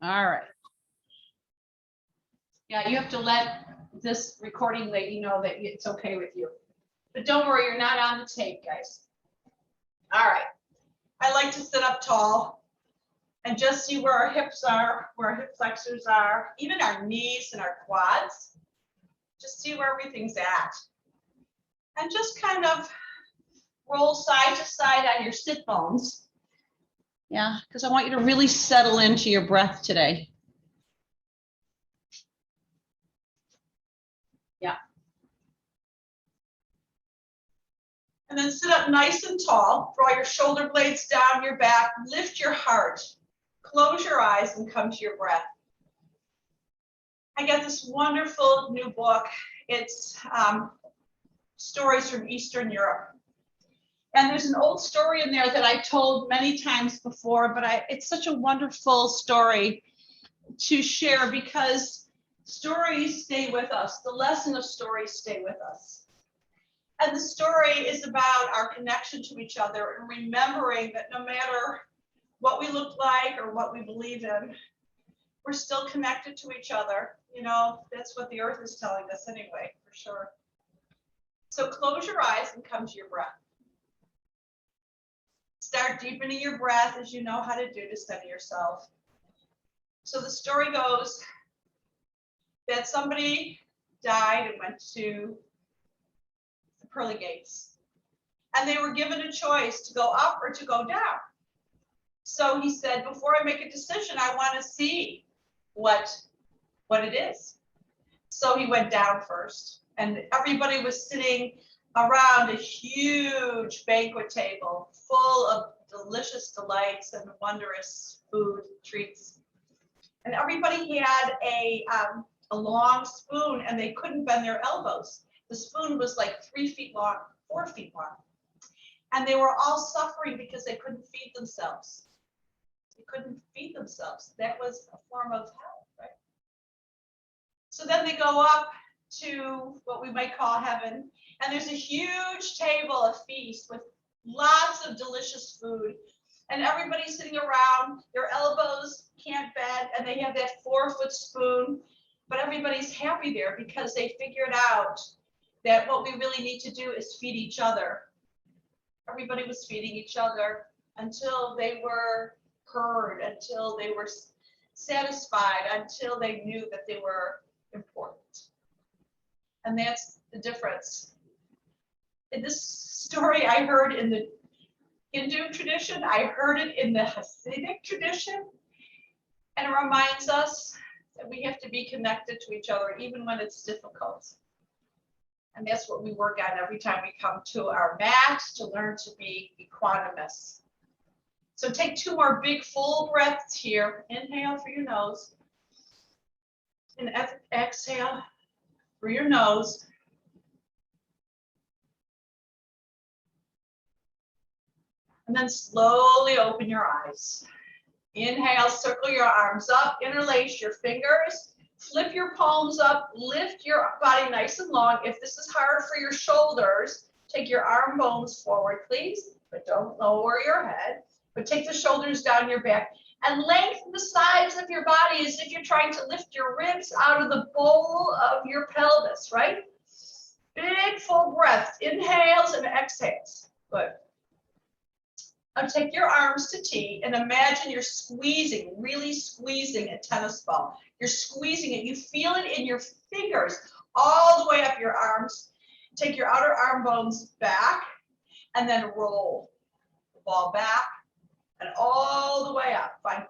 All right. Yeah, you have to let this recording lady know that it's okay with you. But don't worry, you're not on the tape, guys. All right. I like to sit up tall and just see where our hips are, where our hip flexors are, even our knees and our quads. Just see where everything's at. And just kind of roll side to side on your sit bones. Yeah, because I want you to really settle into your breath today. Yeah. And then sit up nice and tall. Draw your shoulder blades down your back. Lift your heart. Close your eyes and come to your breath. I got this wonderful new book. It's stories from Eastern Europe. And there's an old story in there that I told many times before, but it's such a wonderful story to share because stories stay with us. The lesson of stories stay with us. And the story is about our connection to each other and remembering that no matter what we look like or what we believe in, we're still connected to each other. You know, that's what the earth is telling us anyway, for sure. So close your eyes and come to your breath. Start deepening your breath as you know how to do to center yourself. So the story goes that somebody died and went to the pearly gates. And they were given a choice to go up or to go down. So he said, before I make a decision, I want to see what it is. So he went down first. And everybody was sitting around a huge banquet table full of delicious delights and wondrous food treats. And everybody had a long spoon and they couldn't bend their elbows. The spoon was like 3 feet long, 4 feet long. And they were all suffering because they couldn't feed themselves. They couldn't feed themselves. That was a form of hell, right? So then they go up to what we might call heaven. And there's a huge table, a feast with lots of delicious food. And everybody's sitting around, their elbows can't bend, and they have that 4-foot spoon. But everybody's happy there because they figured out that what we really need to do is feed each other. Everybody was feeding each other until they were heard, until they were satisfied, until they knew that they were important. And that's the difference. In this story, I heard in the Hindu tradition, I heard it in the Hasidic tradition, and it reminds us that we have to be connected to each other even when it's difficult. And that's what we work on every time we come to our mat, to learn to be equanimous. So take 2 more big full breaths here. Inhale through your nose and exhale through your nose. And then slowly open your eyes. Inhale, circle your arms up, interlace your fingers, flip your palms up, lift your body nice and long. If this is hard for your shoulders, take your arm bones forward, please, but don't lower your head. But take the shoulders down your back and lengthen the sides of your body as if you're trying to lift your ribs out of the bowl of your pelvis, right? Big full breaths, inhales and exhales. Good. Now take your arms to T and imagine you're squeezing, really squeezing a tennis ball. You're squeezing it. You feel it in your fingers all the way up your arms. Take your outer arm bones back and then roll the ball back and all the way up. Find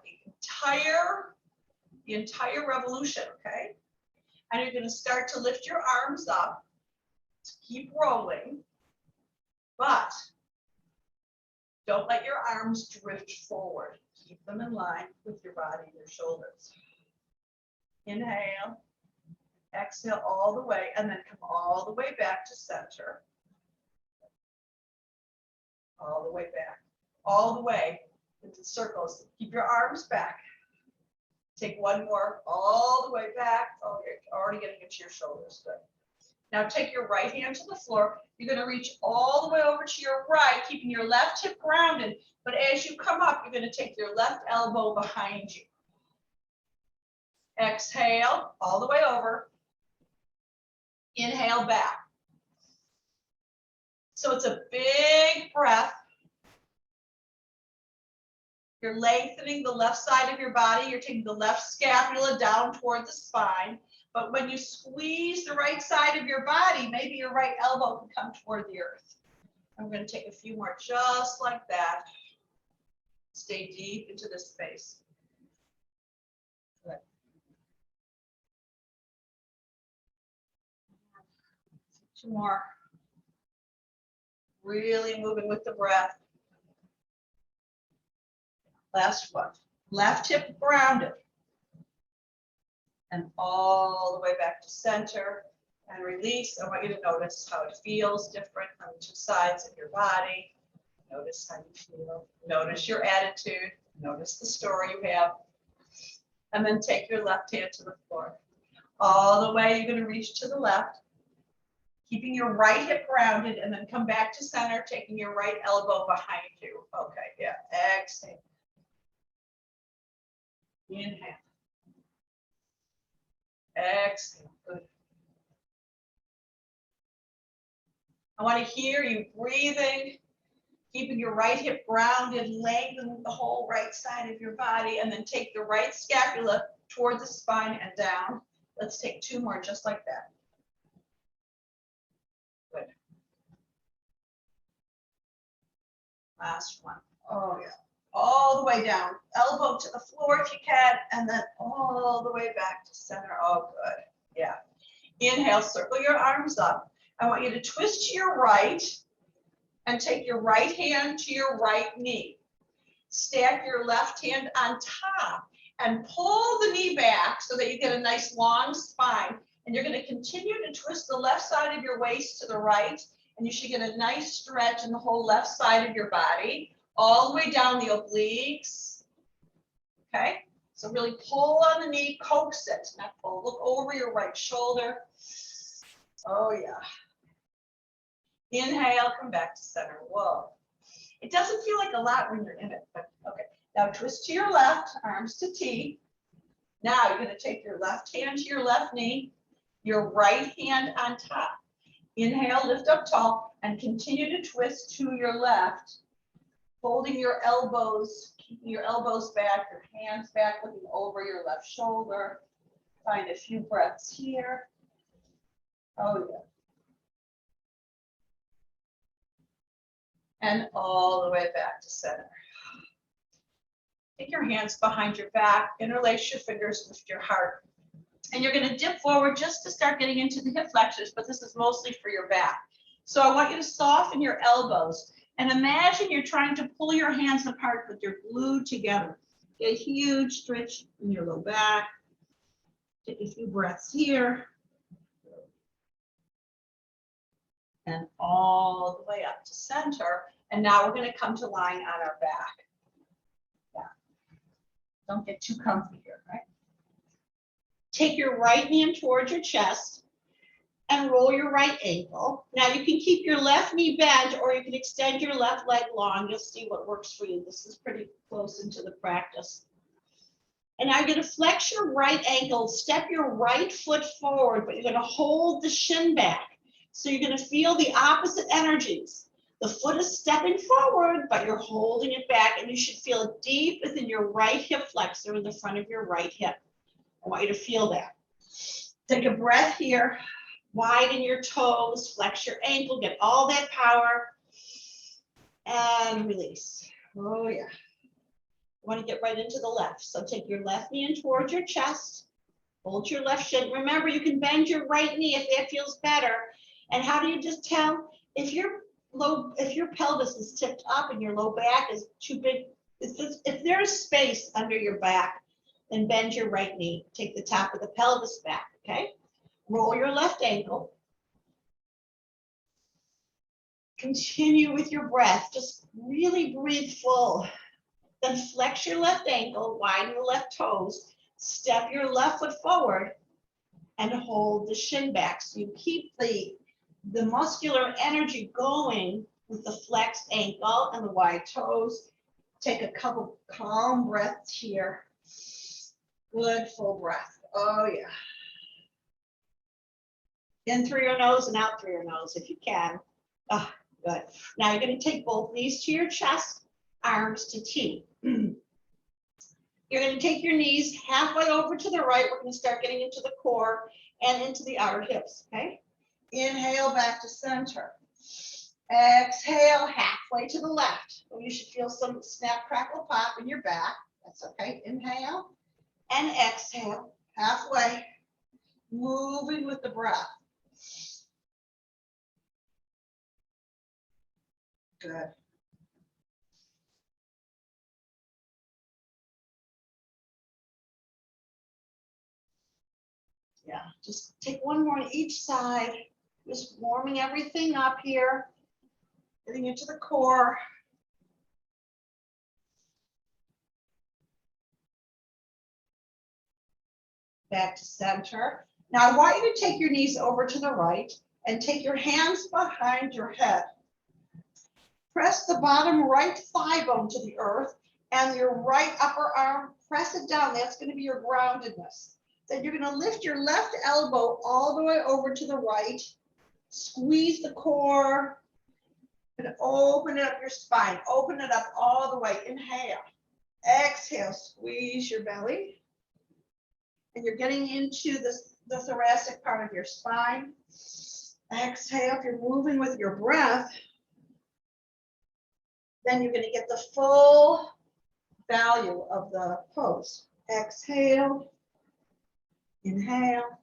the entire revolution, okay? And you're going to start to lift your arms up. Keep rolling, but don't let your arms drift forward. Keep them in line with your body and your shoulders. Inhale, exhale all the way, and then come all the way back to center. All the way back, all the way into circles. Keep your arms back. Take one more all the way back. Oh, you're already getting into your shoulders. Good. Now take your right hand to the floor. You're going to reach all the way over to your right, keeping your left hip grounded. But as you come up, you're going to take your left elbow behind you. Exhale all the way over. Inhale back. So it's a big breath. You're lengthening the left side of your body. You're taking the left scapula down toward the spine. But when you squeeze the right side of your body, maybe your right elbow can come toward the earth. I'm going to take a few more just like that. Stay deep into this space. Good. 2 more. Really moving with the breath. Last one. Left hip grounded. And all the way back to center. And release. I want you to notice how it feels different on the 2 sides of your body. Notice how you feel. Notice your attitude. Notice the story you have. And then take your left hand to the floor. All the way, you're going to reach to the left. Keeping your right hip grounded, and then come back to center, taking your right elbow behind you. Okay, yeah. Exhale. Inhale. Exhale. Good. I want to hear you breathing, keeping your right hip grounded, lengthening the whole right side of your body, and then take the right scapula toward the spine and down. Let's take 2 more just like that. Good. Last one. Oh, yeah. All the way down. Elbow to the floor if you can, and then all the way back to center. Oh, good. Yeah. Inhale, circle your arms up. I want you to twist to your right and take your right hand to your right knee. Stack your left hand on top and pull the knee back so that you get a nice long spine. And you're going to continue to twist the left side of your waist to the right, and you should get a nice stretch in the whole left side of your body, all the way down the obliques. Okay? So really pull on the knee, coax it, not pull. Look over your right shoulder. Oh, yeah. Inhale, come back to center. Whoa. It doesn't feel like a lot when you're in it, but okay. Now twist to your left, arms to T. Now you're going to take your left hand to your left knee, your right hand on top. Inhale, lift up tall, and continue to twist to your left, holding your elbows, keeping your elbows back, your hands back, looking over your left shoulder. Find a few breaths here. Oh, yeah. And all the way back to center. Take your hands behind your back, interlace your fingers with your heart. And you're going to dip forward just to start getting into the hip flexors, but this is mostly for your back. So I want you to soften your elbows and imagine you're trying to pull your hands apart, but they're glued together. Get a huge stretch in your low back. Take a few breaths here. And all the way up to center. And now we're going to come to lying on our back. Yeah. Don't get too comfy here, right? Take your right hand towards your chest and roll your right ankle. Now you can keep your left knee bent or you can extend your left leg long. You'll see what works for you. This is pretty close into the practice. And now you're going to flex your right ankle, step your right foot forward, but you're going to hold the shin back. So you're going to feel the opposite energies. The foot is stepping forward, but you're holding it back, and you should feel it deep within your right hip flexor in the front of your right hip. I want you to feel that. Take a breath here. Widen your toes, flex your ankle, get all that power, and release. Oh, yeah. You want to get right into the left. So take your left knee in towards your chest. Hold your left shin. Remember, you can bend your right knee if that feels better. And how do you just tell if your pelvis is tipped up and your low back is too big? If there's space under your back, then bend your right knee. Take the top of the pelvis back, okay? Roll your left ankle. Continue with your breath. Just really breathe full. Then flex your left ankle, widen the left toes, step your left foot forward, and hold the shin back. So you keep the muscular energy going with the flexed ankle and the wide toes. Take a couple calm breaths here. Good full breath. Oh, yeah. In through your nose and out through your nose if you can. Oh, good. Now you're going to take both knees to your chest, arms to T. You're going to take your knees halfway over to the right. We're going to start getting into the core and into the outer hips, okay? Inhale back to center. Exhale halfway to the left. You should feel some snap, crackle, pop in your back. That's okay. Inhale and exhale halfway, moving with the breath. Good. Yeah, just take one more on each side. Just warming everything up here, getting into the core. Back to center. Now I want you to take your knees over to the right and take your hands behind your head. Press the bottom right thigh bone to the earth and your right upper arm, press it down. That's going to be your groundedness. Then you're going to lift your left elbow all the way over to the right, squeeze the core, and open up your spine. Open it up all the way. Inhale. Exhale, squeeze your belly. And you're getting into the thoracic part of your spine. Exhale, if you're moving with your breath, then you're going to get the full value of the pose. Exhale, inhale,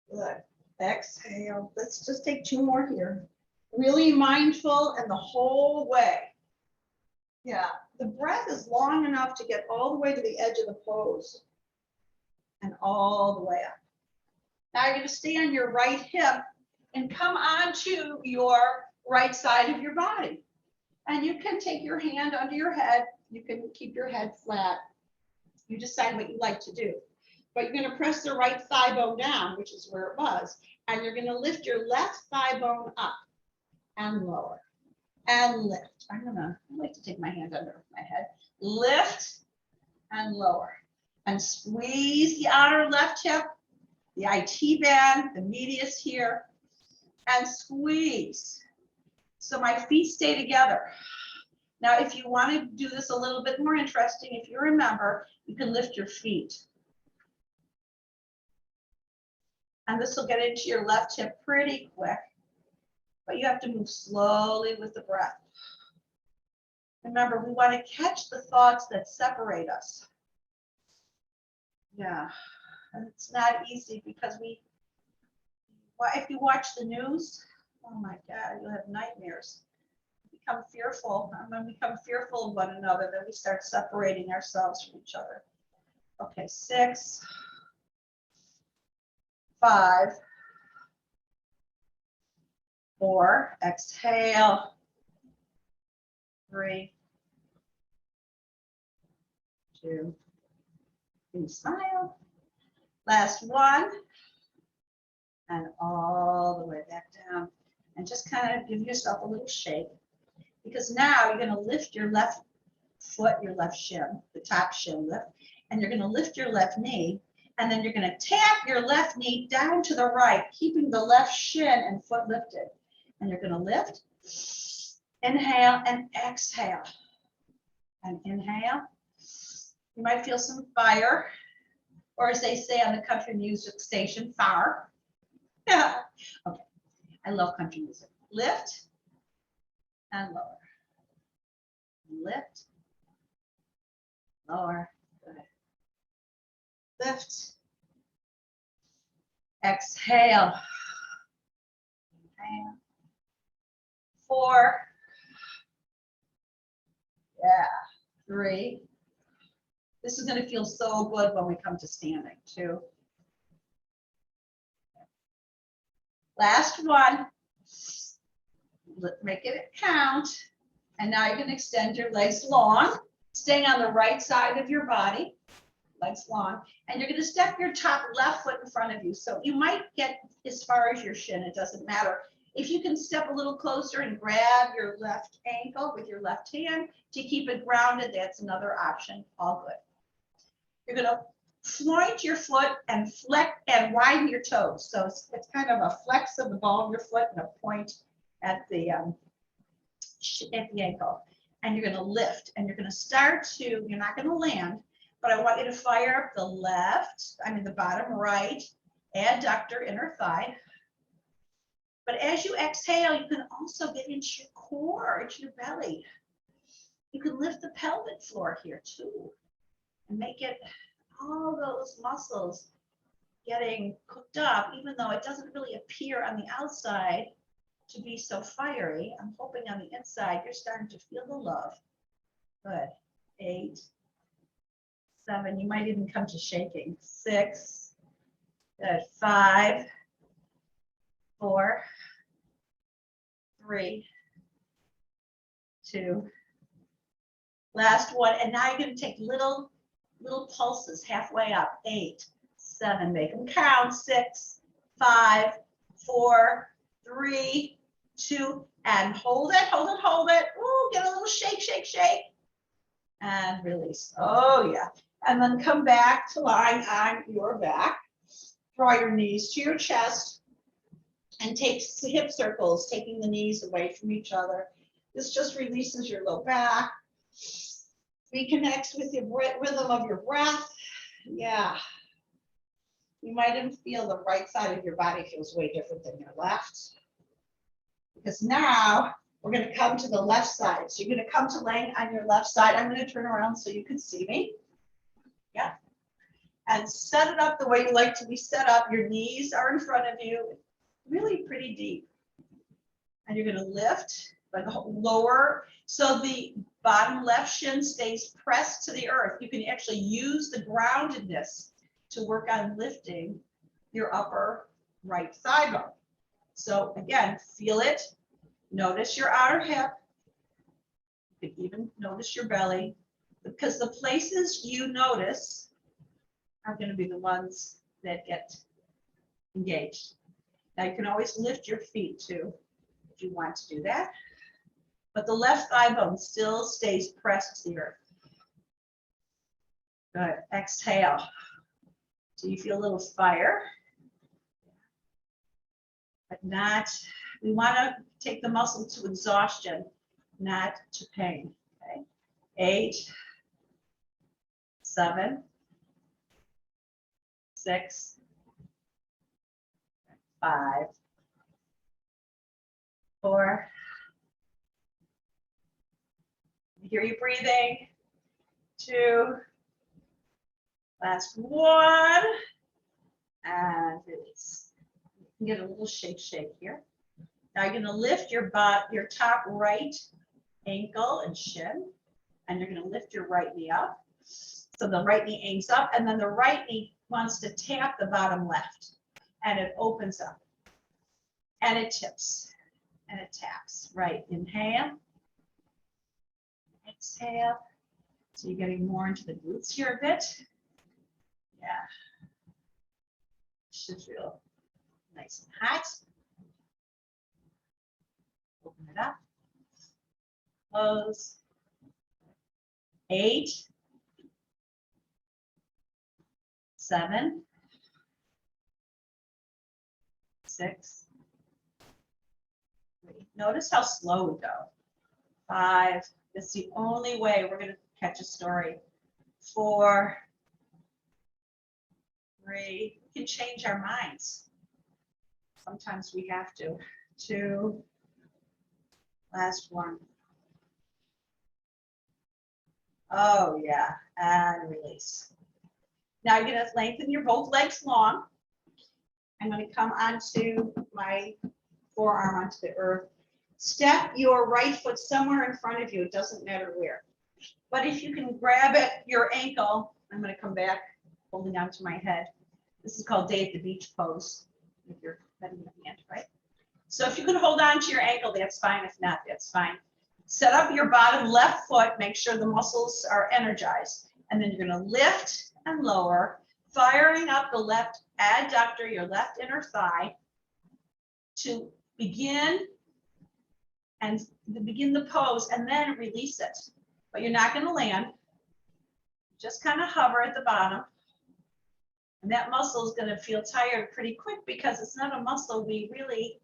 good. Exhale. Let's just take two more here. Really mindful and the whole way. Yeah, the breath is long enough to get all the way to the edge of the pose and all the way up. Now you're going to stay on your right hip and come onto your right side of your body. And you can take your hand under your head. You can keep your head flat. You decide what you like to do. But you're going to press the right thigh bone down, which is where it was. And you're going to lift your left thigh bone up and lower and lift. I like to take my hand under my head. Lift and lower. And squeeze the outer left hip, the IT band, the medius here, and squeeze. So my feet stay together. Now, if you want to do this a little bit more interesting, if you remember, you can lift your feet. And this will get into your left hip pretty quick, but you have to move slowly with the breath. Remember, we want to catch the thoughts that separate us. Yeah, and it's not easy because if you watch the news, oh my God, you'll have nightmares. Become fearful. And when we become fearful of one another, then we start separating ourselves from each other. Okay, 6, 5, 4, exhale, 3, 2, and smile. Last one, and all the way back down. And just kind of give yourself a little shake, because now you're going to lift your left foot, your left shin, the top shin lift, and you're going to lift your left knee, and then you're going to tap your left knee down to the right, keeping the left shin and foot lifted. And you're going to lift, inhale, and exhale. And inhale. You might feel some fire, or as they say on the country music station, fire. Yeah. Okay. I love country music. Lift and lower. Lift, lower. Good. Lift. Exhale. Inhale. 4. Yeah. 3. This is going to feel so good when we come to standing too. Last one. Make it count. And now you can extend your legs long, staying on the right side of your body, legs long. And you're going to step your top left foot in front of you. So you might get as far as your shin. It doesn't matter. If you can step a little closer and grab your left ankle with your left hand to keep it grounded, that's another option. All good. You're going to point your foot and flex and widen your toes. So it's kind of a flex of the ball of your foot and a point at the ankle. And you're going to lift, and you're going to start to, you're not going to land, but I want you to fire up the left, the bottom right, adductor, inner thigh. But as you exhale, you can also get into your core, into your belly. You can lift the pelvic floor here too, and make it all those muscles getting cooked up, even though it doesn't really appear on the outside to be so fiery. I'm hoping on the inside you're starting to feel the love. Good. 8, 7. You might even come to shaking. 6. Good. 5, 4, 3, 2. Last one. And now you're going to take little pulses halfway up. 8, 7. Make them count. 6, 5, 4, 3, 2, and hold it, hold it, hold it. Ooh, get a little shake, shake, shake. And release. Oh, yeah. And then come back to lying on your back. Draw your knees to your chest and take hip circles, taking the knees away from each other. This just releases your low back. Reconnects with the rhythm of your breath. Yeah. You might even feel the right side of your body feels way different than your left. Because now we're going to come to the left side. So you're going to come to laying on your left side. I'm going to turn around so you can see me. Yeah. And set it up the way you like to be set up. Your knees are in front of you, really pretty deep. And you're going to lift, like lower. So the bottom left shin stays pressed to the earth. You can actually use the groundedness to work on lifting your upper right thigh bone. So again, feel it. Notice your outer hip. You can even notice your belly, because the places you notice are going to be the ones that get engaged. Now you can always lift your feet too, if you want to do that. But the left thigh bone still stays pressed to the earth. Good. Exhale. So you feel a little fire. But not, we want to take the muscle to exhaustion, not to pain. Okay. 8, 7, 6, 5, 4. Hear you breathing. 2. Last 1. And release. Get a little shake here. Now you're going to lift your top right ankle and shin, and you're going to lift your right knee up. So the right knee aims up, and then the right knee wants to tap the bottom left, and it opens up, and it tips, and it taps. Right, inhale, exhale. So you're getting more into the glutes here a bit. Yeah, should feel nice and hot. Open it up. Close. 8, 7, 6, 3. Notice how slow we go. 5. It's the only way we're going to catch a story. 4, 3. We can change our minds. Sometimes we have to. 2. Last 1. Oh, yeah. And release. Now you're going to lengthen your both legs long. I'm going to come onto my forearm onto the earth. Step your right foot somewhere in front of you. It doesn't matter where. But if you can grab it, your ankle, I'm going to come back holding onto my head. This is called Day at the Beach pose. With your head in your hand, right? So if you can hold on to your ankle, that's fine. If not, that's fine. Set up your bottom left foot. Make sure the muscles are energized. And then you're going to lift and lower, firing up the left adductor, your left inner thigh, to begin the pose, and then release it. But you're not going to land. Just kind of hover at the bottom. And that muscle is going to feel tired pretty quick because it's not a muscle we really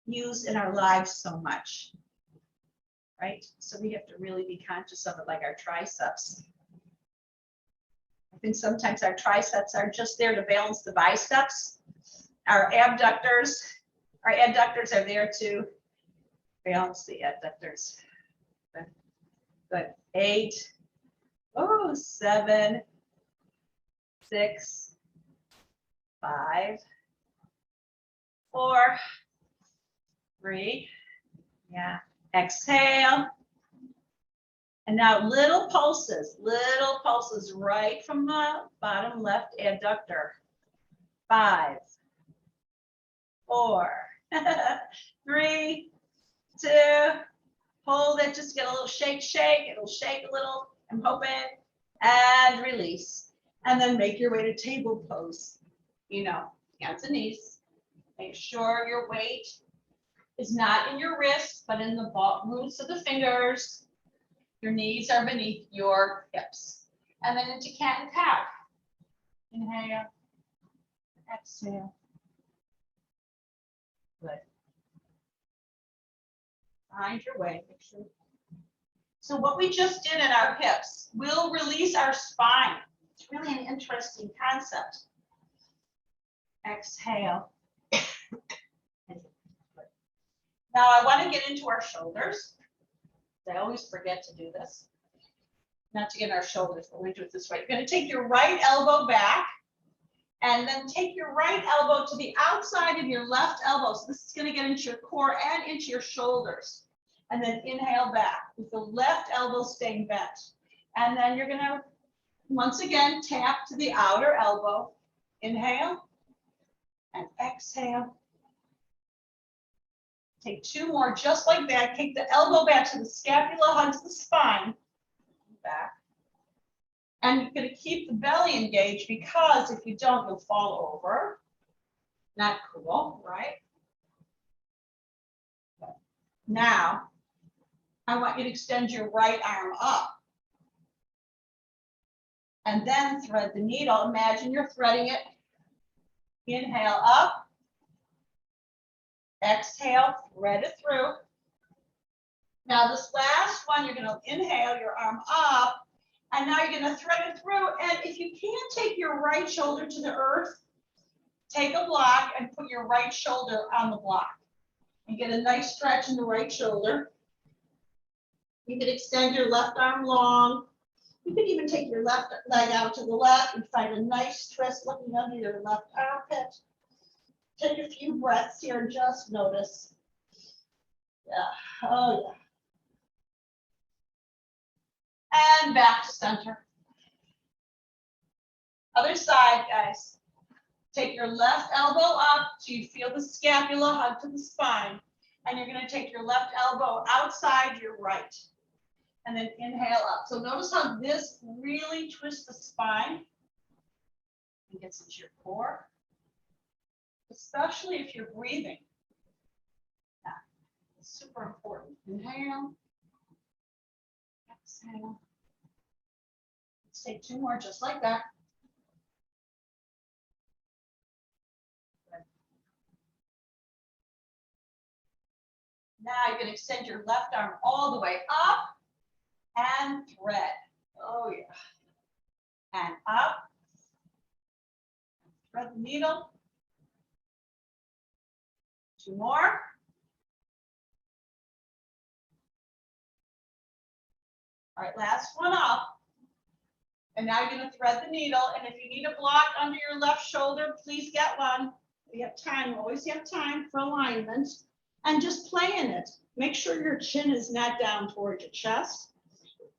use in our lives so much, right? So we have to really be conscious of it, like our triceps. I think sometimes our triceps are just there to balance the biceps. Our adductors are there to balance the adductors. Good. 8, 7, 6, 5, 4, 3. Yeah. Exhale. And now little pulses right from the bottom left adductor. 5, 4, 3, 2. Hold it, just get a little shake. It'll shake a little, I'm hoping. And release. And then make your way to table pose. You know, hands and knees. Make sure your weight is not in your wrists, but in the roots of the fingers. Your knees are beneath your hips. And then into cat and cow. Inhale. Exhale. Good. Find your way. Make sure. So what we just did in our hips will release our spine. It's really an interesting concept. Exhale. Now I want to get into our shoulders. I always forget to do this. Not to get in our shoulders, but we're going to do it this way. You're going to take your right elbow back and then take your right elbow to the outside of your left elbow. So this is going to get into your core and into your shoulders. And then inhale back with the left elbow staying bent. And then you're going to, once again, tap to the outer elbow. Inhale and exhale. Take 2 more just like that. Take the elbow back to the scapula, hugs the spine. Back. And you're going to keep the belly engaged because if you don't, you'll fall over. Not cool, right? Now, I want you to extend your right arm up. And then thread the needle. Imagine you're threading it. Inhale up. Exhale, thread it through. Now this last one, you're going to inhale your arm up, and now you're going to thread it through. And if you can't take your right shoulder to the earth, take a block and put your right shoulder on the block. And get a nice stretch in the right shoulder. You can extend your left arm long. You can even take your left leg out to the left and find a nice twist looking under your left armpit. Take a few breaths here and just notice. Yeah, oh yeah. And back to center. Other side, guys. Take your left elbow up so you feel the scapula hug to the spine. And you're going to take your left elbow outside your right. And then inhale up. So notice how this really twists the spine and gets into your core. Especially if you're breathing. Yeah, it's super important. Inhale. Exhale. Let's take 2 more just like that. Good. Now you're going to extend your left arm all the way up and thread. Oh yeah. And up. Thread the needle. 2 more. All right, last one up. And now you're going to thread the needle. And if you need a block under your left shoulder, please get one. We have time, always have time for alignment. And just play in it. Make sure your chin is not down toward your chest.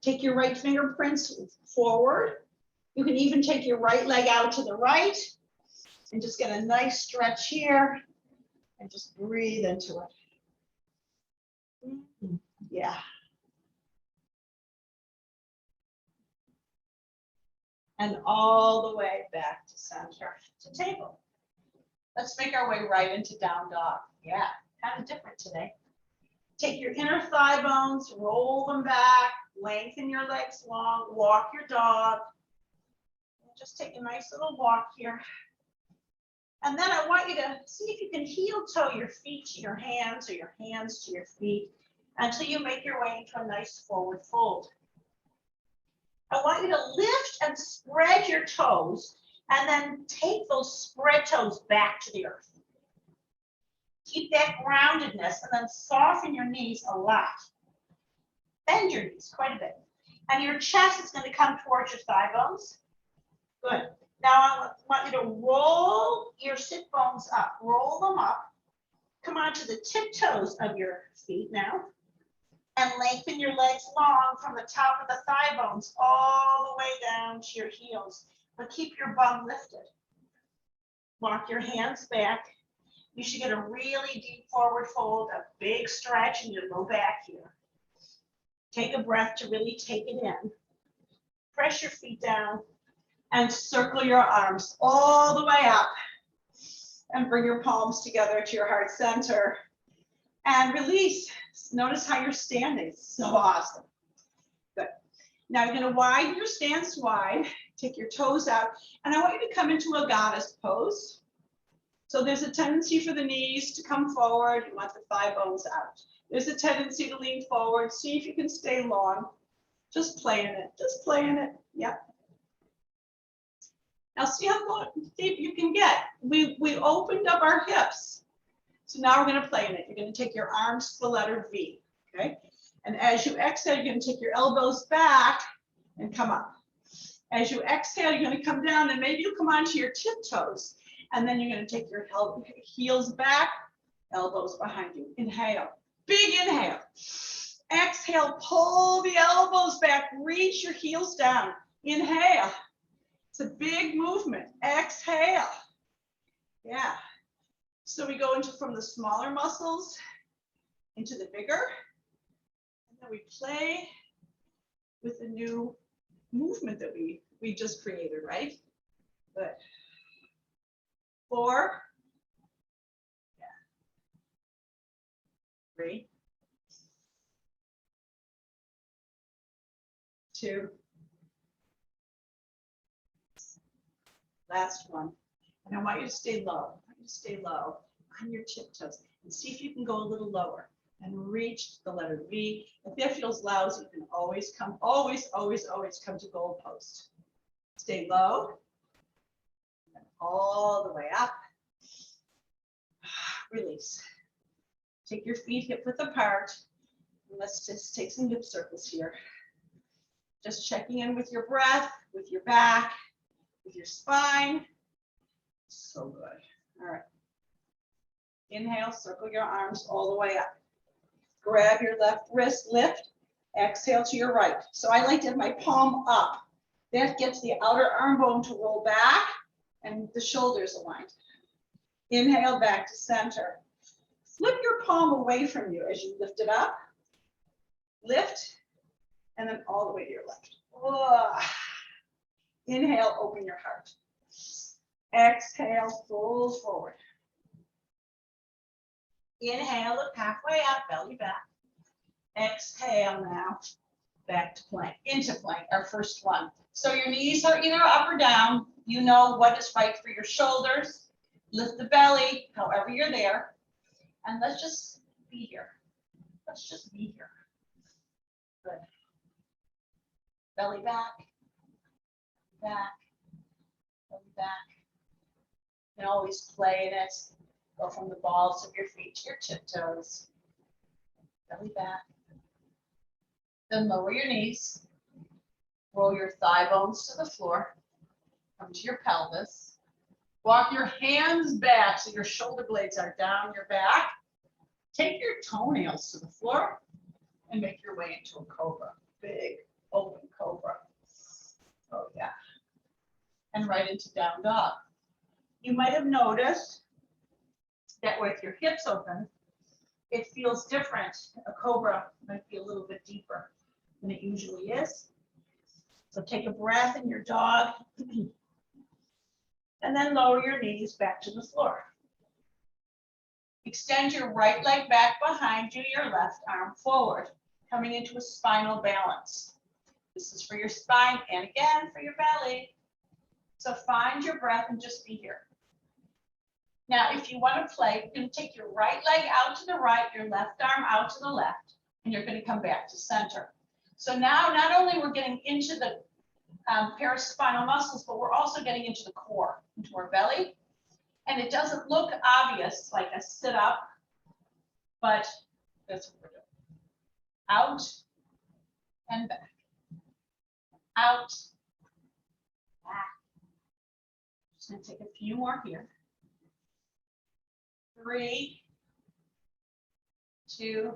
Take your right fingerprints forward. You can even take your right leg out to the right and just get a nice stretch here. And just breathe into it. Yeah. And all the way back to center to table. Let's make our way right into down dog. Yeah, kind of different today. Take your inner thigh bones, roll them back, lengthen your legs long, walk your dog. Just take a nice little walk here. And then I want you to see if you can heel toe your feet to your hands or your hands to your feet until you make your way into a nice forward fold. I want you to lift and spread your toes and then take those spread toes back to the earth. Keep that groundedness and then soften your knees a lot. Bend your knees quite a bit. And your chest is going to come towards your thigh bones. Good. Now I want you to roll your sit bones up. Roll them up. Come onto the tiptoes of your feet now. And lengthen your legs long from the top of the thigh bones all the way down to your heels. But keep your bum lifted. Walk your hands back. You should get a really deep forward fold, a big stretch in your low back here. Take a breath to really take it in. Press your feet down and circle your arms all the way up. And bring your palms together to your heart center. And release. Notice how you're standing. So awesome. Good. Now you're going to widen your stance wide. Take your toes out. And I want you to come into a goddess pose. So there's a tendency for the knees to come forward. You want the thigh bones out. There's a tendency to lean forward. See if you can stay long. Just play in it. Just play in it. Yep. Now see how deep you can get. We opened up our hips. So now we're going to play in it. You're going to take your arms to the letter V. Okay. And as you exhale, you're going to take your elbows back and come up. As you exhale, you're going to come down and maybe you come onto your tiptoes. And then you're going to take your heels back, elbows behind you. Inhale. Big inhale. Exhale, pull the elbows back, reach your heels down. Inhale. It's a big movement. Exhale. Yeah. So we go into from the smaller muscles into the bigger. And then we play with the new movement that we just created, right? Good. 4. Yeah. 3. 2. Last one. And I want you to stay low. I want you to stay low on your tiptoes and see if you can go a little lower and reach the letter V. If that feels lousy, you can always come, always come to goal post. Stay low. And all the way up. Release. Take your feet hip width apart. And let's just take some hip circles here. Just checking in with your breath, with your back, with your spine. So good. All right. Inhale, circle your arms all the way up. Grab your left wrist, lift. Exhale to your right. So I like to have my palm up. That gets the outer arm bone to roll back and the shoulders aligned. Inhale back to center. Flip your palm away from you as you lift it up. Lift, and then all the way to your left. Oh. Inhale, open your heart. Exhale, fold forward. Inhale, look halfway up, belly back. Exhale now, back to plank, into plank, our first one. So your knees are either up or down. You know what is right for your shoulders. Lift the belly, however you're there. And let's just be here. Let's just be here. Good. Belly back, back, belly back. You can always play in it. Go from the balls of your feet to your tiptoes. Belly back. Then lower your knees. Roll your thigh bones to the floor. Come to your pelvis. Walk your hands back so your shoulder blades are down your back. Take your toenails to the floor and make your way into a cobra. Big open cobra. Oh yeah. And right into down dog. You might have noticed that with your hips open, it feels different. A cobra might be a little bit deeper than it usually is. So take a breath in your dog and then lower your knees back to the floor. Extend your right leg back behind you, your left arm forward, coming into a spinal balance. This is for your spine and again for your belly. So find your breath and just be here. Now, if you want to play, you're going to take your right leg out to the right, your left arm out to the left, and you're going to come back to center. So now, not only we're getting into the paraspinal muscles, but we're also getting into the core, into our belly. And it doesn't look obvious like a sit up, but that's what we're doing. Out and back. Out, back. Just going to take a few more here. 3, 2,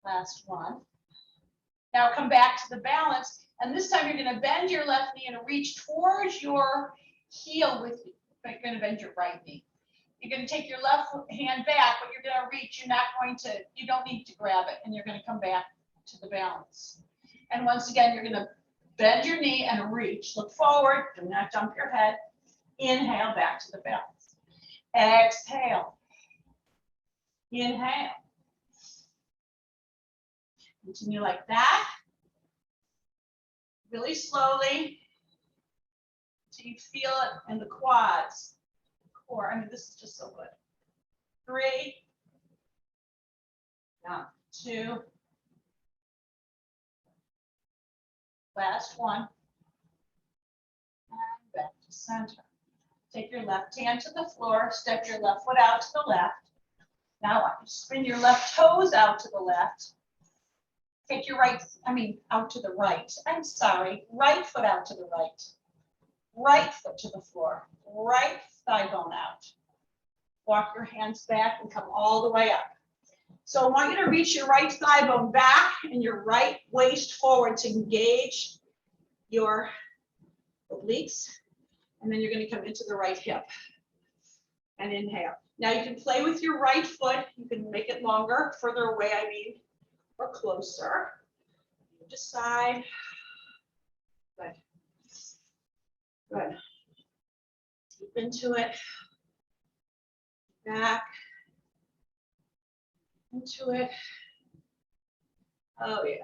last one. Now come back to the balance, and this time you're going to bend your left knee and reach towards your heel with you. You're going to bend your right knee. You're going to take your left hand back, but you're going to reach. You're not going to, you don't need to grab it, and you're going to come back to the balance. And once again, you're going to bend your knee and reach. Look forward, do not dump your head. Inhale, back to the balance. Exhale. Inhale. Continue like that. Really slowly until you feel it in the quads, core. I mean, this is just so good. 3, down, 2, last one, and back to center. Take your left hand to the floor, step your left foot out to the left. Now spin your left toes out to the left. Take your out to the right. I'm sorry, right foot out to the right. Right foot to the floor. Right thigh bone out. Walk your hands back and come all the way up. So I want you to reach your right thigh bone back and your right waist forward to engage your obliques. And then you're going to come into the right hip and inhale. Now you can play with your right foot. You can make it longer, further away, or closer. You decide. Good. Good. Deep into it. Back. Into it. Oh yeah.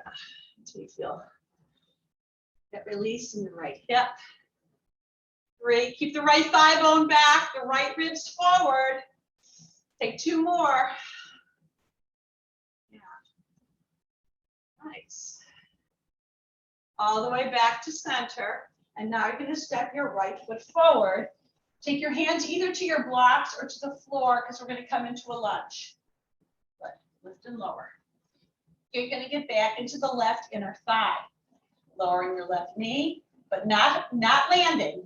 Until you feel that release in the right hip. 3, keep the right thigh bone back, the right ribs forward. Take 2 more. Yeah. Nice. All the way back to center. And now you're going to step your right foot forward. Take your hands either to your blocks or to the floor because we're going to come into a lunge. Good. Lift and lower. You're going to get back into the left inner thigh. Lowering your left knee, but not landing.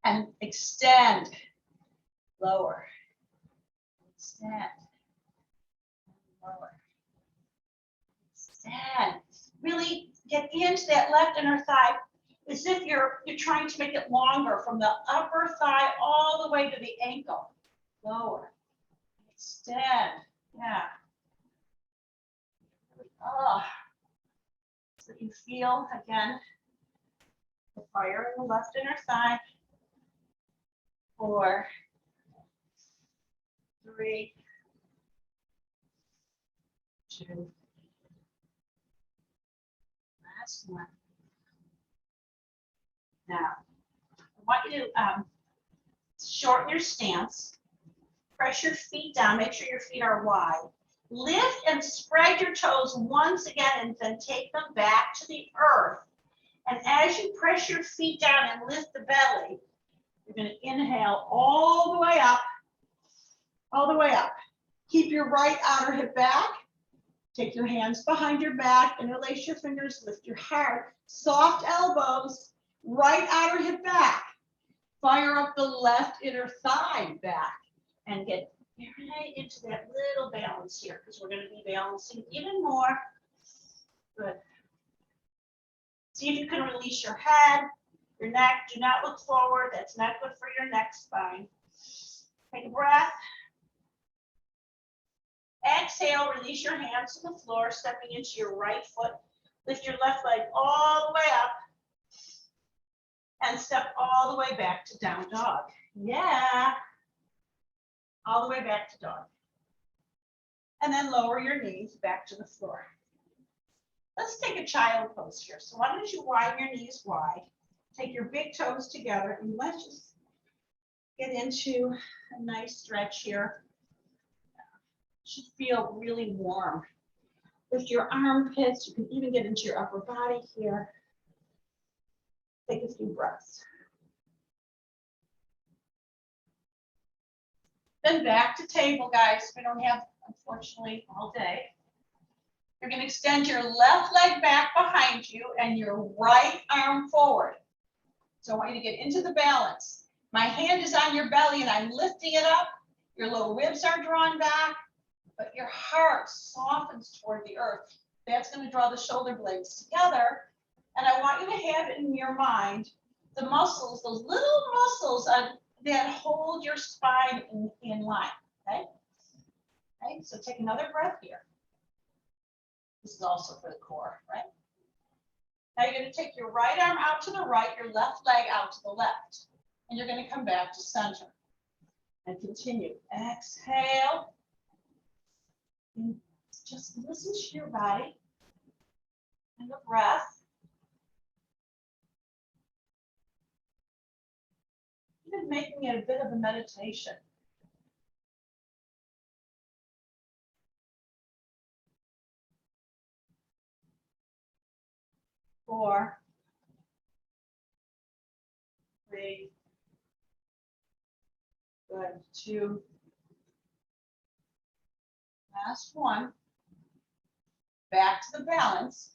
And extend, lower, extend, lower, extend. Really get into that left inner thigh as if you're trying to make it longer from the upper thigh all the way to the ankle. Lower, extend, yeah. Oh, so you feel, again, the fire in the left inner thigh. 4, 3, 2, last one. Now, I want you to shorten your stance, press your feet down, make sure your feet are wide. Lift and spread your toes once again and then take them back to the earth. And as you press your feet down and lift the belly, you're going to inhale all the way up, all the way up. Keep your right outer hip back. Take your hands behind your back, interlace your fingers, lift your heart. Soft elbows, right outer hip back. Fire up the left inner thigh back and get right into that little balance here because we're going to be balancing even more. Good. See if you can release your head. Your neck, do not look forward. That's not good for your neck spine. Take a breath. Exhale, release your hands to the floor, stepping into your right foot. Lift your left leg all the way up. And step all the way back to down dog. Yeah. All the way back to dog. And then lower your knees back to the floor. Let's take a child pose here. So why don't you widen your knees wide. Take your big toes together and let's just get into a nice stretch here. Should feel really warm. Lift your armpits. You can even get into your upper body here. Take a few breaths. Then back to table, guys. We don't have, unfortunately, all day. You're going to extend your left leg back behind you and your right arm forward. So I want you to get into the balance. My hand is on your belly and I'm lifting it up. Your lower ribs are drawn back, but your heart softens toward the earth. That's going to draw the shoulder blades together. And I want you to have in your mind the muscles, those little muscles that hold your spine in line, okay? Okay, so take another breath here. This is also for the core, right? Now you're going to take your right arm out to the right, your left leg out to the left. And you're going to come back to center. And continue. Exhale. And just listen to your body and the breath. Even making it a bit of a meditation. 4, 3, good, 2, last one, back to the balance.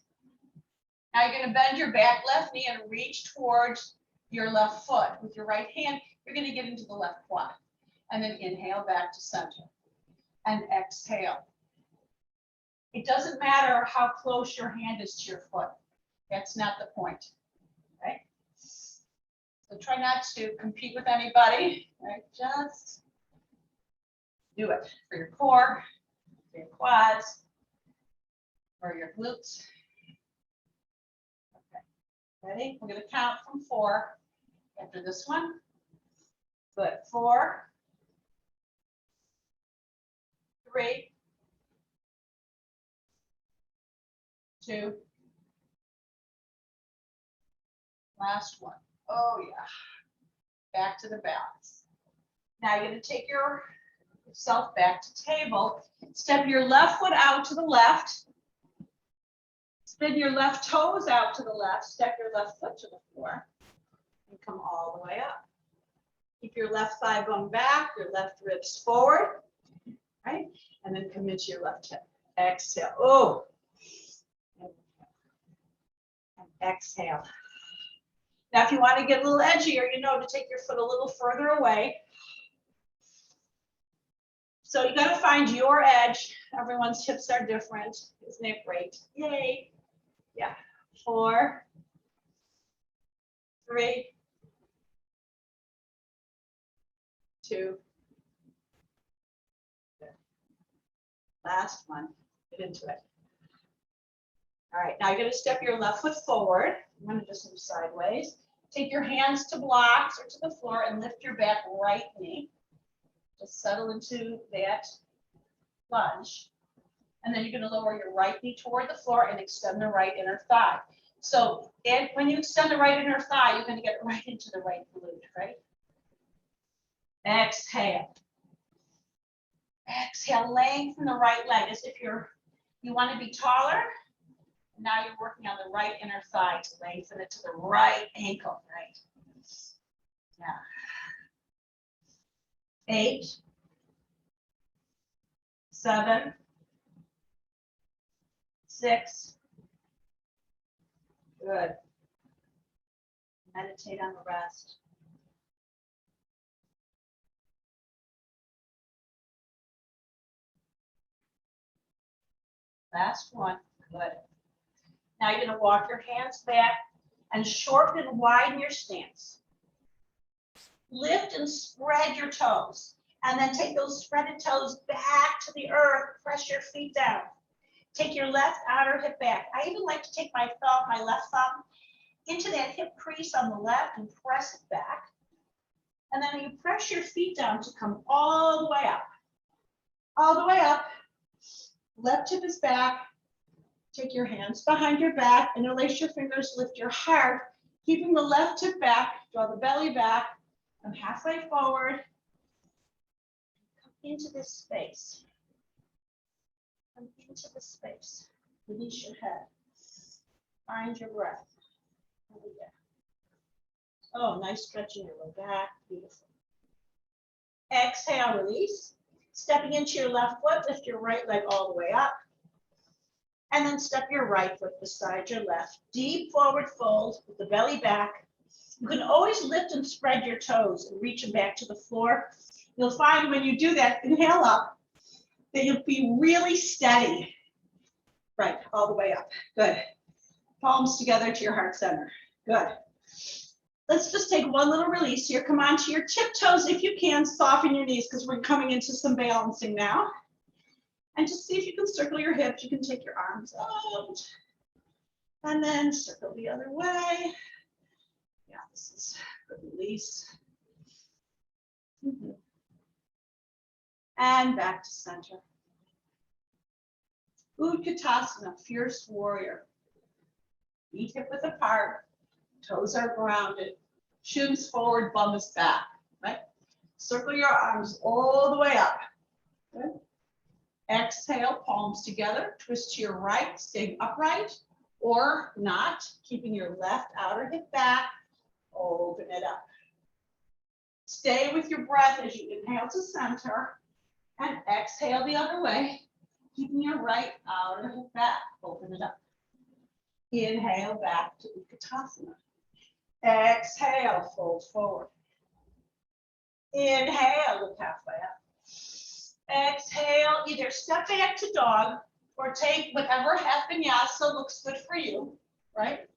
Now you're going to bend your back left knee and reach towards your left foot. With your right hand, you're going to get into the left quad. And then inhale back to center. And exhale. It doesn't matter how close your hand is to your foot. That's not the point, right? So try not to compete with anybody, right? Just do it for your core, for your quads, for your glutes. Okay, ready? We're going to count from 4 after this one. Good, 4, 3, 2, last one. Oh yeah. Back to the balance. Now you're going to take yourself back to table. Step your left foot out to the left. Spin your left toes out to the left. Step your left foot to the floor. And come all the way up. Keep your left thigh bone back, your left ribs forward. Right? And then come into your left hip. Exhale. Oh. And exhale. Now, if you want to get a little edgier, to take your foot a little further away. So you got to find your edge. Everyone's hips are different. Isn't it great? Yay. Yeah. 4, 3, 2. Last one. Get into it. All right. Now you're going to step your left foot forward. I'm going to just move sideways. Take your hands to blocks or to the floor and lift your back right knee. Just settle into that lunge. And then you're going to lower your right knee toward the floor and extend the right inner thigh. So when you extend the right inner thigh, you're going to get right into the right glute, right? Exhale. Exhale, lengthen the right leg as if you want to be taller. Now you're working on the right inner thigh to lengthen it to the right ankle, right? Yeah. 8, 7, 6. Good. Meditate on the rest. Last one. Good. Now you're going to walk your hands back and shorten and widen your stance. Lift and spread your toes. And then take those spreaded toes back to the earth. Press your feet down. Take your left outer hip back. I even like to take my left thumb, into that hip crease on the left and press it back. And then you press your feet down to come all the way up. All the way up. Left hip is back. Take your hands behind your back, interlace your fingers, lift your heart, Keeping the left hip back, draw the belly back, come halfway forward. Come into this space. Come into the space. Release your head. Find your breath. Oh, nice stretching your low back. Beautiful. Exhale, release. Stepping into your left foot, lift your right leg all the way up. And then step your right foot beside your left. Deep forward fold with the belly back. You can always lift and spread your toes and reach them back to the floor. You'll find when you do that, inhale up, that you'll be really steady. Right, all the way up. Good. Palms together to your heart center. Good. Let's just take one little release here. Come on to your tiptoes if you can. Soften your knees because we're coming into some balancing now. And just see if you can circle your hips. You can take your arms out. And then circle the other way. Yeah, this is a good release. And back to center. Utkatasana, fierce warrior. Feet hip width apart. Toes are grounded. Shins forward, bum is back. Right? Circle your arms all the way up. Good. Exhale, palms together. Twist to your right, staying upright or not. Keeping your left outer hip back. Open it up. Stay with your breath as you inhale to center and exhale the other way. Keeping your right outer hip back. Open it up. Inhale back to Utkatasana. Exhale, fold forward. Inhale, look halfway up. Exhale, either step back to dog or take whatever half vinyasa looks good for you, right?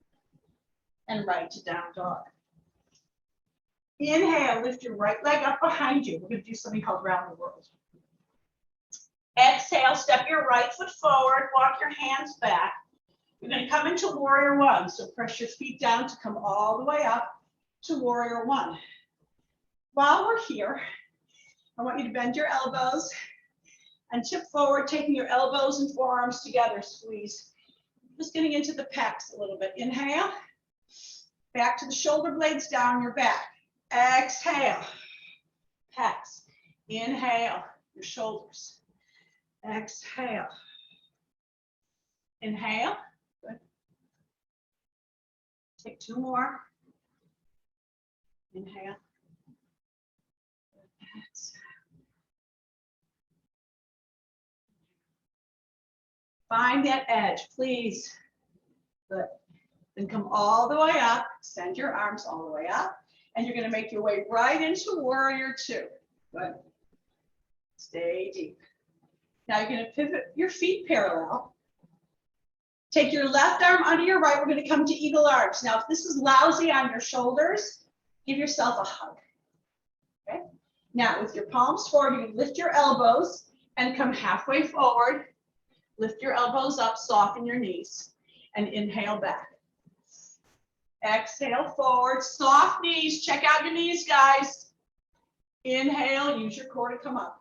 And right to down dog. Inhale, lift your right leg up behind you. We're going to do something called round the world. Exhale, step your right foot forward, walk your hands back. You're going to come into warrior one. So press your feet down to come all the way up to warrior one. While we're here, I want you to bend your elbows and tip forward, taking your elbows and forearms together, squeeze. Just getting into the pecs a little bit. Inhale, back to the shoulder blades down your back. Exhale, pecs. Inhale, your shoulders. Exhale. Inhale. Good. Take two more. Inhale. Exhale. Find that edge, please. Good. Then come all the way up. Extend your arms all the way up. And you're going to make your way right into warrior two. Good. Stay deep. Now you're going to pivot your feet parallel. Take your left arm under your right. We're going to come to eagle arch. Now, if this is lousy on your shoulders, give yourself a hug. Okay. Now, with your palms forward, you lift your elbows and come halfway forward. Lift your elbows up, soften your knees, and inhale back. Exhale forward, soft knees. Check out your knees, guys. Inhale, use your core to come up.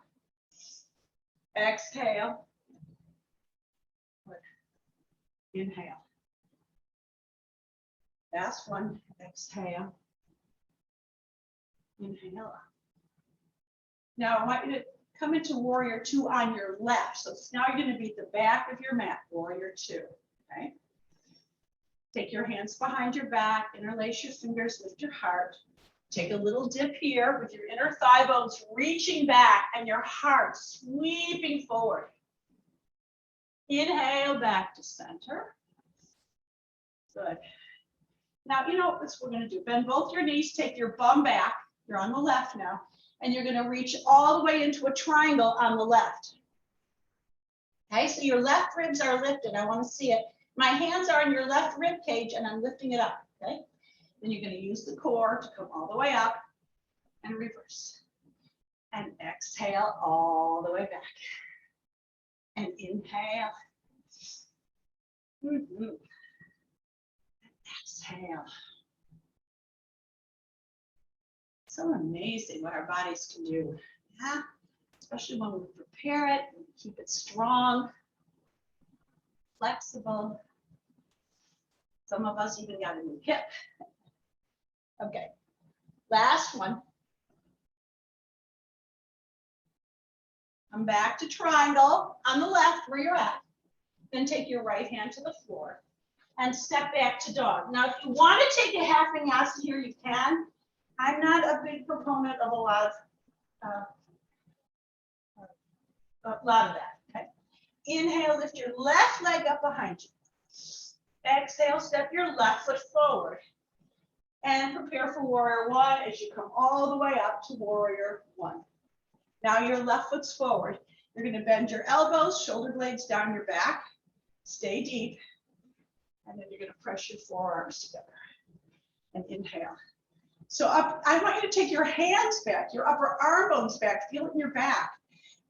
Exhale. Inhale. Last one. Exhale. Inhale up. Now I want you to come into warrior two on your left. So now you're going to be at the back of your mat, warrior two. Okay. Take your hands behind your back, interlace your fingers, lift your heart. Take a little dip here with your inner thigh bones reaching back and your heart sweeping forward. Inhale back to center. Good. Now, you know what we're going to do. Bend both your knees, take your bum back. You're on the left now. And you're going to reach all the way into a triangle on the left. Okay, so your left ribs are lifted. I want to see it. My hands are in your left rib cage and I'm lifting it up. Okay. Then you're going to use the core to come all the way up and reverse. And exhale all the way back. And inhale. And exhale. So amazing what our bodies can do. Yeah? Especially when we prepare it, and keep it strong, flexible. Some of us even got a new hip. Okay, last one. Come back to triangle on the left where you're at. Then take your right hand to the floor and step back to dog. Now, if you want to take a half vinyasa here, you can. I'm not a big proponent of a lot of that. Okay. Inhale, lift your left leg up behind you. Exhale, step your left foot forward. And prepare for warrior one as you come all the way up to warrior one. Now your left foot's forward. You're going to bend your elbows, shoulder blades down your back. Stay deep. And then you're going to press your forearms together. And inhale. So up, I want you to take your hands back, your upper arm bones back. Feel it in your back.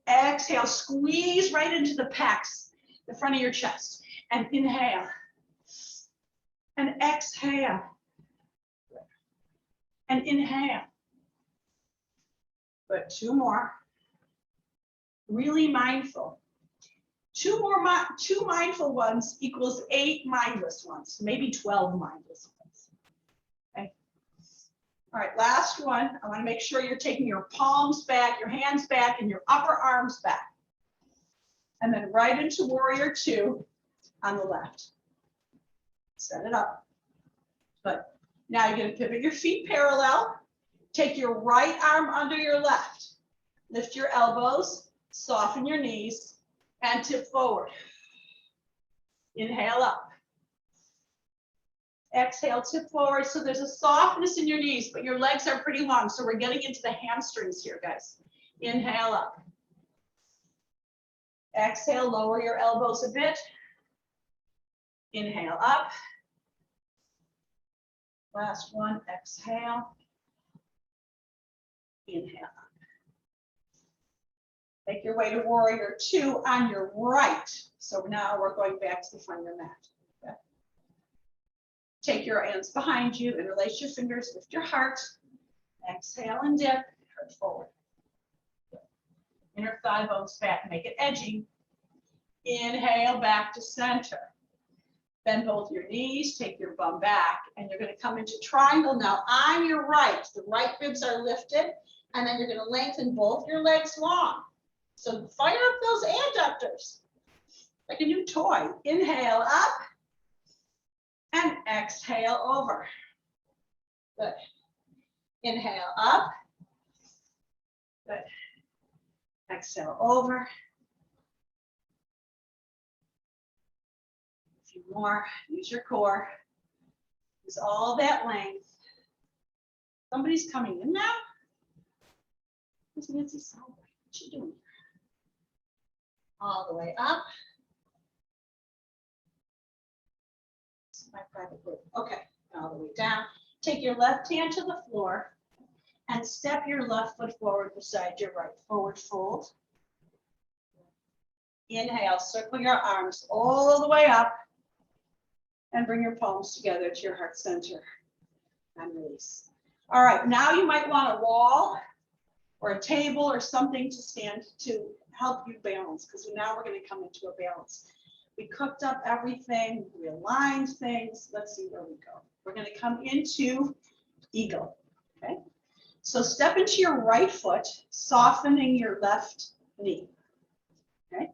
Exhale, squeeze right into the pecs, the front of your chest. And inhale. And exhale. And inhale. But two more. Really mindful. Two mindful ones equals 8 mindless ones, maybe 12 mindless ones. Okay. All right, last one. I want to make sure you're taking your palms back, your hands back, and your upper arms back. And then right into warrior two on the left. Set it up. Good. Now you're going to pivot your feet parallel. Take your right arm under your left. Lift your elbows, soften your knees, and tip forward. Inhale up. Exhale, tip forward. So there's a softness in your knees, but your legs are pretty long. So we're getting into the hamstrings here, guys. Inhale up. Exhale, lower your elbows a bit. Inhale up. Last one, exhale. Inhale up. Make your way to warrior two on your right. So now we're going back to the front of your mat. Okay. Take your hands behind you, interlace your fingers, lift your heart. Exhale and dip, heart forward. Inner thigh bones back, make it edgy. Inhale back to center. Bend both your knees, take your bum back, and you're going to come into triangle now on your right. The right ribs are lifted, and then you're going to lengthen both your legs long. So fire up those adductors like a new toy. Inhale up and exhale over. Good. Inhale up. Good. Exhale over. A few more. Use your core. Use all that length. Somebody's coming in now. Who's Nancy Salway? What's she doing? All the way up. This is my private group. Okay, all the way down. Take your left hand to the floor and step your left foot forward beside your right. Forward fold. Inhale, circle your arms all the way up and bring your palms together to your heart center and release. All right, now you might want a wall or a table or something to stand to help you balance, because now we're going to come into a balance. We cooked up everything, we aligned things. Let's see where we go. We're going to come into eagle. Okay, so step into your right foot, softening your left knee. Okay,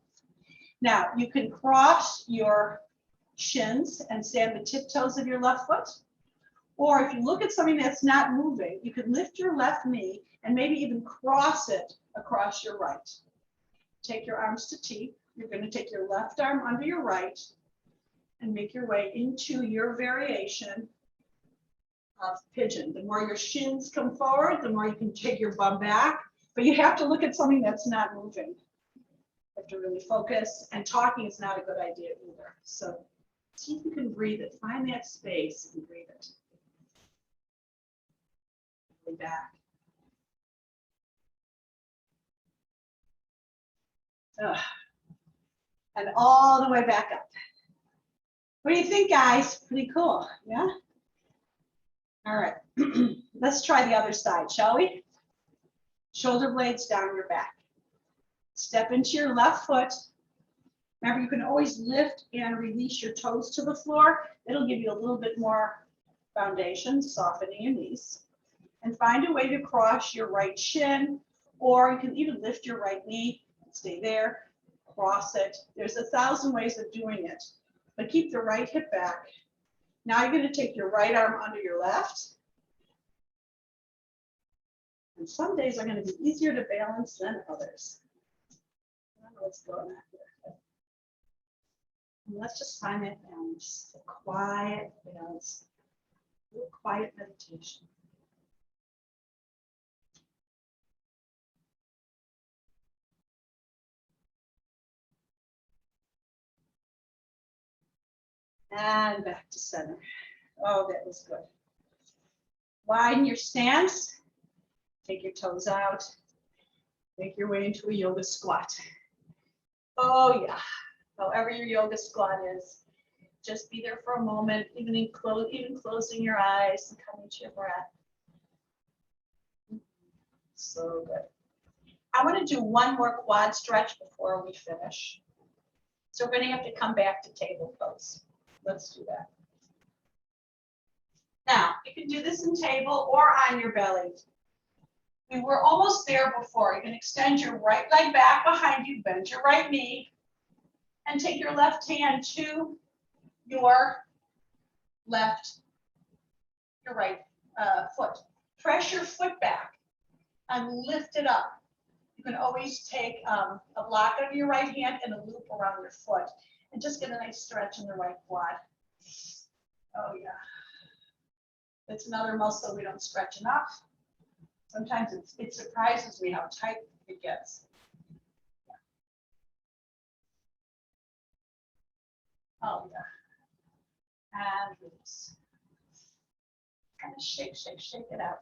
now you can cross your shins and stand the tiptoes of your left foot. Or if you look at something that's not moving, you can lift your left knee and maybe even cross it across your right. Take your arms to T. You're going to take your left arm under your right and make your way into your variation of pigeon. The more your shins come forward, the more you can take your bum back. But you have to look at something that's not moving. You have to really focus, and talking is not a good idea either. So see if you can breathe it. Find that space and breathe it. Really back. And all the way back up. What do you think, guys? Pretty cool, yeah? All right, let's try the other side, shall we? Shoulder blades down your back. Step into your left foot. Remember, you can always lift and release your toes to the floor. It'll give you a little bit more foundation, softening your knees. And find a way to cross your right shin, or you can even lift your right knee, stay there, cross it. There's 1,000 ways of doing it, but keep the right hip back. Now you're going to take your right arm under your left. And some days are going to be easier to balance than others. I don't know what's going on here. And let's just find that balance, a quiet balance, a little quiet meditation. And back to center. Oh, that was good. Widen your stance. Take your toes out. Make your way into a yoga squat. Oh, yeah. However your yoga squat is, just be there for a moment, even closing your eyes and coming to your breath. So good. I want to do one more quad stretch before we finish. So we're going to have to come back to table pose. Let's do that. Now, you can do this in table or on your belly. We were almost there before. You can extend your right leg back behind you, bend your right knee, and take your left hand to your right foot. Press your foot back and lift it up. You can always take a block of your right hand and a loop around your foot, and just get a nice stretch in the right quad. Oh yeah. It's another muscle we don't stretch enough. Sometimes it surprises me how tight it gets. Oh yeah. And release. Kind of shake it out.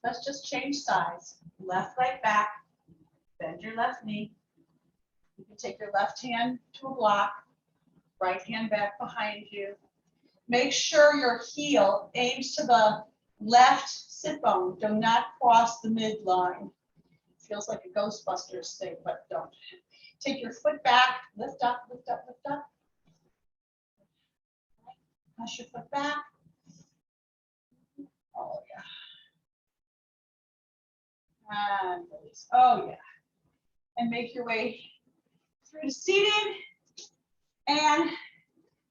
Let's just change sides. Left leg back, bend your left knee. You can take your left hand to a block, right hand back behind you. Make sure your heel aims to the left sit bone. Do not cross the midline. Feels like a Ghostbusters thing, but don't. Take your foot back, lift up, lift up, lift up. Push your foot back. Oh, yeah. And release. Oh, yeah. And make your way through to seated. And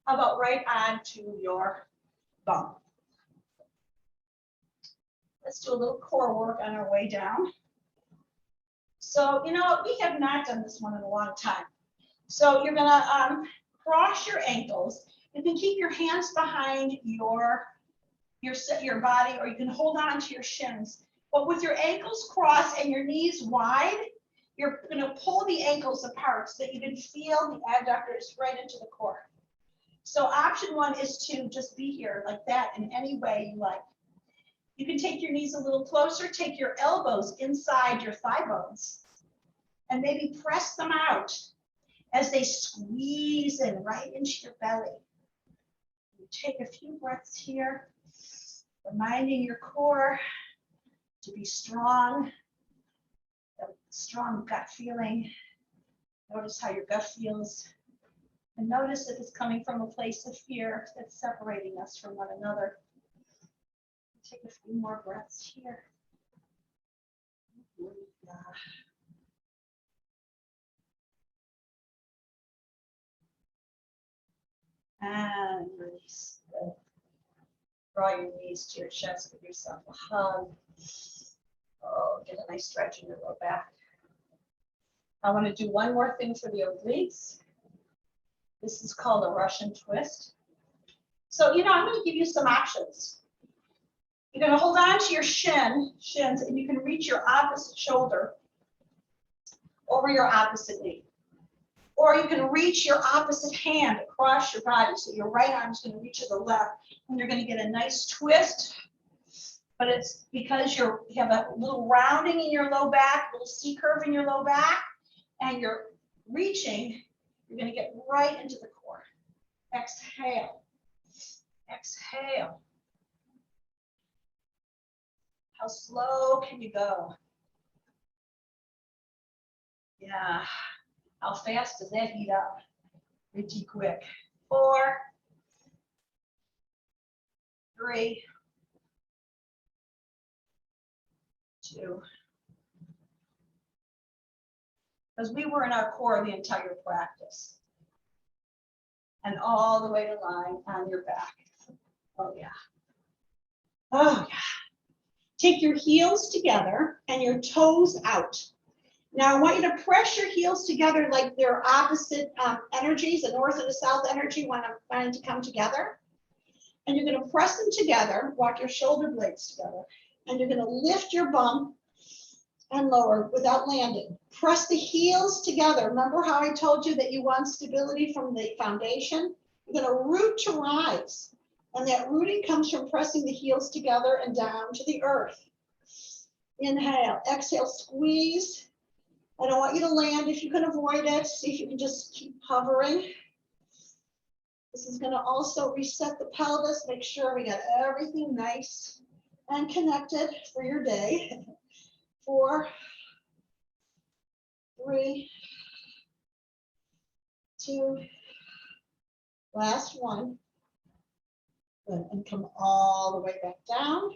how about right onto your bum. Let's do a little core work on our way down. So, you know, we have not done this one in a long time. So you're gonna cross your ankles. You can keep your hands behind your body, or you can hold on to your shins. But with your ankles crossed and your knees wide, you're gonna pull the ankles apart so that you can feel the adductors right into the core. So option one is to just be here like that in any way you like. You can take your knees a little closer, take your elbows inside your thigh bones, and maybe press them out as they squeeze in right into your belly. You take a few breaths here, reminding your core to be strong, a strong gut feeling. Notice how your gut feels. And notice if it's coming from a place of fear that's separating us from one another. Take a few more breaths here. And release. Draw your knees to your chest, give yourself a hug. Oh, get a nice stretch in your low back. I want to do one more thing for the obliques. This is called a Russian twist. So, you know, I'm going to give you some options. You're going to hold on to your shins, and you can reach your opposite shoulder over your opposite knee. Or you can reach your opposite hand across your body. So your right arm is going to reach to the left, and you're going to get a nice twist. But it's because you have a little rounding in your low back, a little C curve in your low back, and you're reaching, you're going to get right into the core. Exhale. Exhale. How slow can you go? Yeah. How fast does that heat up? Pretty quick. 4, 3, 2. Because we were in our core the entire practice. And all the way to lying on your back. Oh, yeah. Oh, yeah. Take your heels together and your toes out. Now, I want you to press your heels together like they're opposite energies, the north and the south energy wanting to come together. And you're going to press them together, walk your shoulder blades together, and you're going to lift your bum and lower without landing. Press the heels together. Remember how I told you that you want stability from the foundation? You're going to root to rise. And that rooting comes from pressing the heels together and down to the earth. Inhale, exhale, squeeze. I don't want you to land if you can avoid it. See if you can just keep hovering. This is going to also reset the pelvis, make sure we got everything nice and connected for your day. 4, 3, 2, last one. Good. And come all the way back down.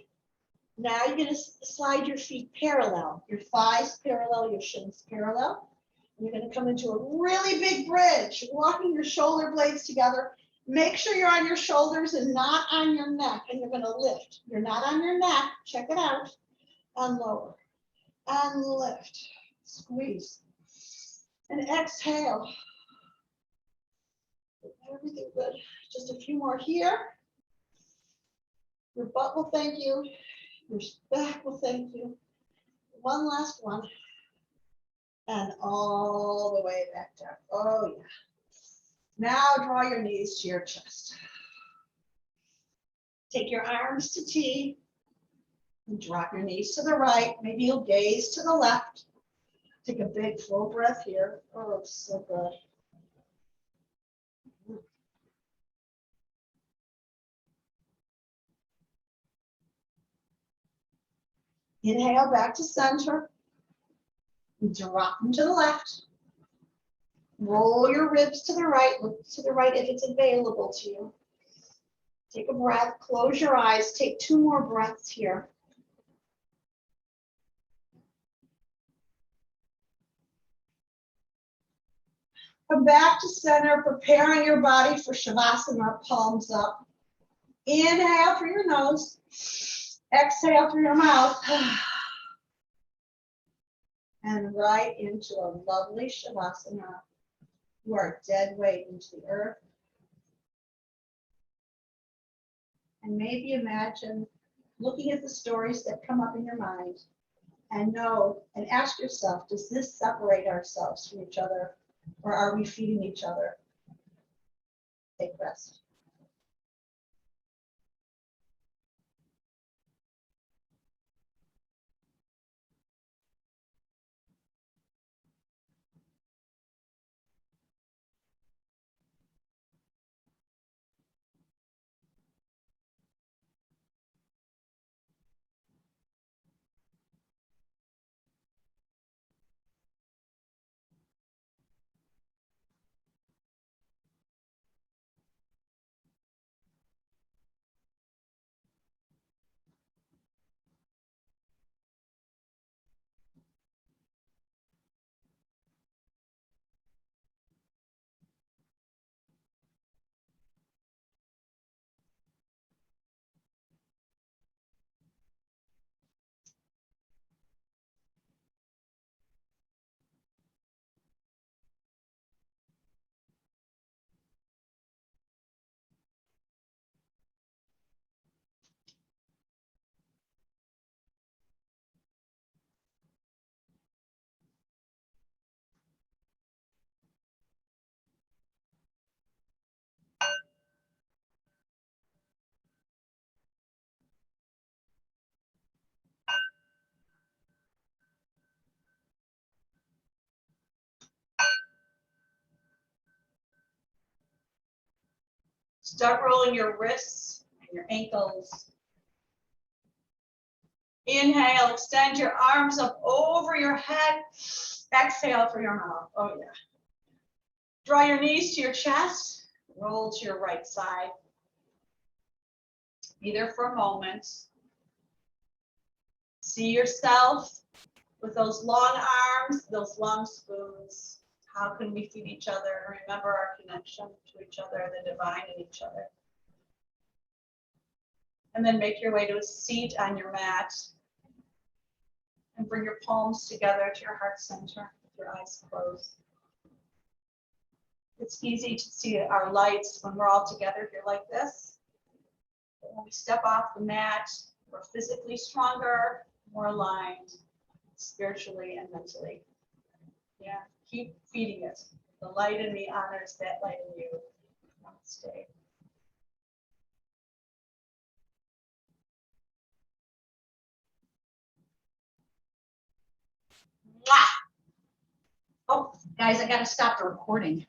Now you're going to slide your feet parallel, your thighs parallel, your shins parallel. And you're going to come into a really big bridge, walking your shoulder blades together. Make sure you're on your shoulders and not on your neck, and you're going to lift. You're not on your neck, check it out, and lower, and lift, squeeze, and exhale. Everything good. Just a few more here. Your butt will thank you. Your back will thank you. One last one. And all the way back down. Oh, yeah. Now draw your knees to your chest. Take your arms to T and drop your knees to the right. Maybe you'll gaze to the left. Take a big full breath here. Oh, so good. Inhale back to center. Drop them to the left. Roll your ribs to the right. Look to the right if it's available to you. Take a breath. Close your eyes. Take 2 more breaths here. Come back to center, preparing your body for Shavasana, palms up. Inhale through your nose. Exhale through your mouth. And right into a lovely Shavasana. You are dead weight into the earth. And maybe imagine looking at the stories that come up in your mind and know and ask yourself, does this separate ourselves from each other, or are we feeding each other? Take rest. Start rolling your wrists and your ankles. Inhale, extend your arms up over your head. Exhale through your mouth. Oh, yeah. Draw your knees to your chest. Roll to your right side. Be there for a moment. See yourself with those long arms, those long spoons. How can we feed each other? Remember our connection to each other, the divine in each other. And then make your way to a seat on your mat. And bring your palms together to your heart center with your eyes closed. It's easy to see our lights when we're all together here like this. But when we step off the mat, we're physically stronger, more aligned, spiritually and mentally. Yeah, keep feeding it. The light in me honors that light in you. Namaste. Mwah! Oh, guys, I gotta stop the recording.